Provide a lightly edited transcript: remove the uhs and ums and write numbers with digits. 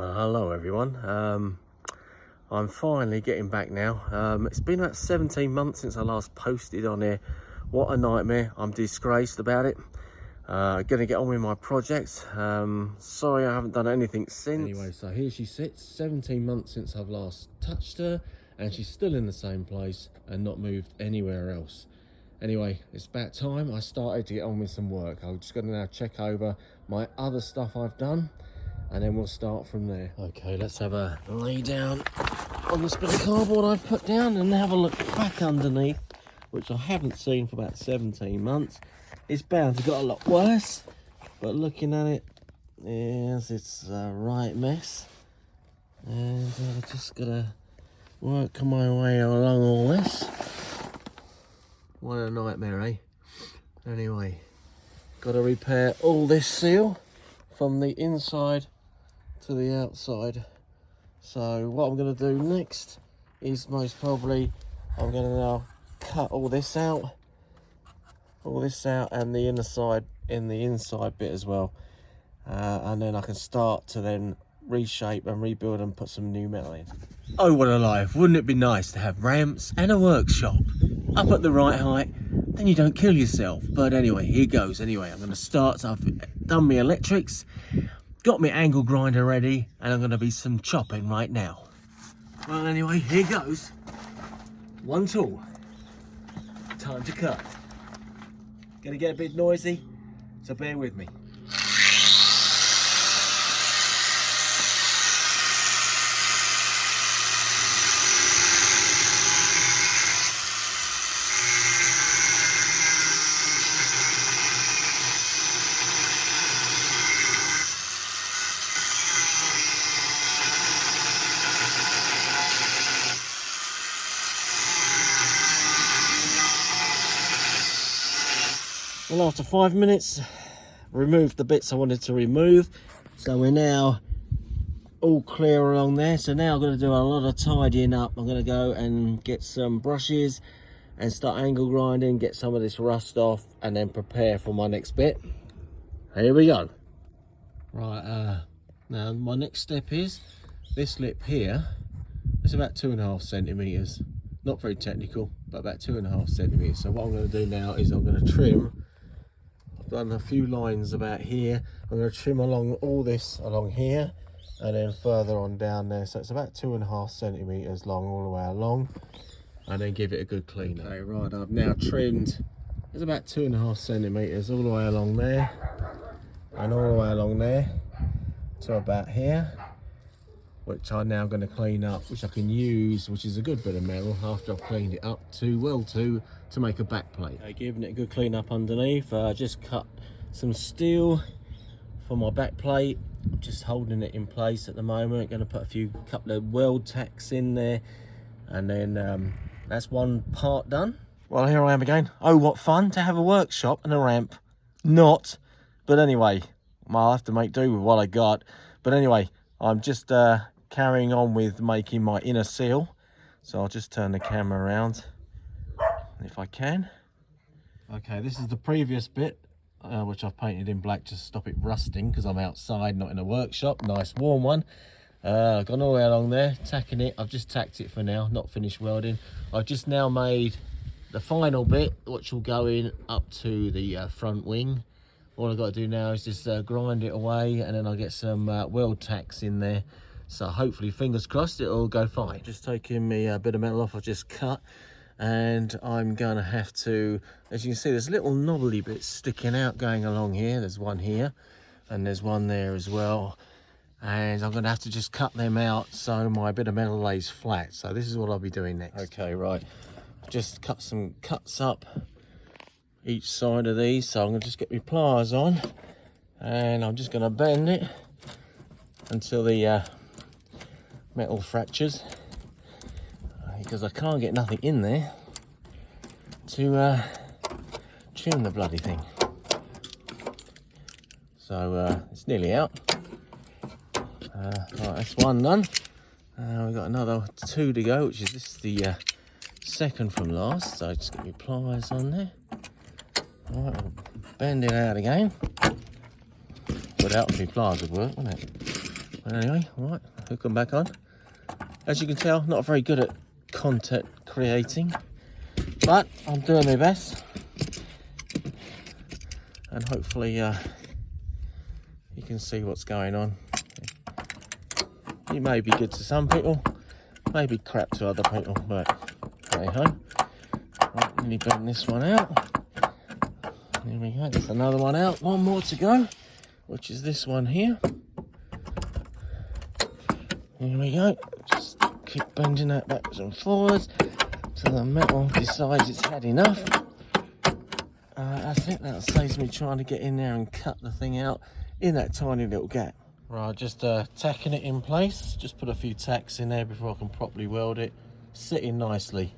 Well, hello everyone. I'm finally getting back now. It's been about 17 months since I last posted on here. What a nightmare. I'm disgraced about it. Gonna get on with my projects. Sorry I haven't done anything since. Anyway, so here she sits, 17 months since I've last touched her, and she's still in the same place and not moved anywhere else. Anyway, it's about time I started to get on with some work. I'm just gonna now check over my other stuff I've done, and then we'll start from there. Okay, let's have a lay down on this bit of cardboard I've put down and have a look back underneath, which I haven't seen for about 17 months. It's bound to got a lot worse, but looking at it, yes, it's a right mess. And I've just got to work my way along all this. What a nightmare, eh? Anyway, got to repair all this seal from the inside to the outside. So what I'm going to do next is most probably I'm going to now cut all this out and the inner side in the inside bit as well, and then I can start to then reshape and rebuild and put some new metal in. Oh, what a life. Wouldn't it be nice to have ramps and a workshop up at the right height? Then you don't kill yourself. But anyway, here goes. Anyway, I'm going to start. So I've done my electrics, got my angle grinder ready, and I'm going to be some chopping right now. Well, anyway, here goes. One tool. Time to cut. Gonna get a bit noisy, so bear with me. Well, after 5 minutes, removed the bits I wanted to remove. So we're now all clear along there. So now I'm going to do a lot of tidying up. I'm going to go and get some brushes and start angle grinding, get some of this rust off, and then prepare for my next bit. Here we go. Right, now my next step is this lip here. It's about 2.5 centimeters. Not very technical, but about 2.5 centimeters. So what I'm going to do now is I'm going to trim. Done a few lines about here. I'm going to trim along all this along here and then further on down there, so it's about 2.5 centimeters long all the way along, and then give it a good clean. Okay, right, I've now trimmed, it's about 2.5 centimeters all the way along there and all the way along there to about here, which I'm now going to clean up, which I can use, which is a good bit of metal after I've cleaned it up to make a back plate. Okay, giving it a good clean up underneath. Just cut some steel for my back plate. I'm just holding it in place at the moment. Going to put a couple of weld tacks in there, and then that's one part done. Well, here I am again. Oh, what fun to have a workshop and a ramp. Not, but anyway, I'll have to make do with what I got. But anyway, I'm just carrying on with making my inner seal. So I'll just turn the camera around if I can. Okay, this is the previous bit, which I've painted in black to stop it rusting because I'm outside, not in a workshop. Nice warm one. Gone all the way along there, tacking it. I've just tacked it for now, not finished welding. I've just now made the final bit, which will go in up to the front wing. All I've got to do now is just grind it away, and then I'll get some weld tacks in there. So hopefully, fingers crossed, it'll go fine. Just taking me a bit of metal off I've just cut, and I'm gonna have to, as you can see, there's little knobbly bits sticking out going along here. There's one here, and there's one there as well. And I'm gonna have to just cut them out so my bit of metal lays flat. So this is what I'll be doing next. Okay, right. Just cut some cuts up each side of these. So I'm gonna just get my pliers on, and I'm just gonna bend it until the metal fractures, because I can't get nothing in there to trim the bloody thing. So it's nearly out. Right, that's one done. We've got another 2 to go, which is this is the second from last. So just get my pliers on there. All right, we'll bend it out again. Without my pliers would work, wouldn't it? But anyway, all right, hook them back on. As you can tell, not very good at content creating, but I'm doing my best. And hopefully you can see what's going on. It may be good to some people, maybe crap to other people, but hey ho. Right, let me bend this one out. There we go, there's another one out. One more to go, which is this one here. Here we go. Just keep bending that backwards and forwards till the metal decides it's had enough. I think that saves me trying to get in there and cut the thing out in that tiny little gap. Right, just tacking it in place. Just put a few tacks in there before I can properly weld it. Sitting nicely.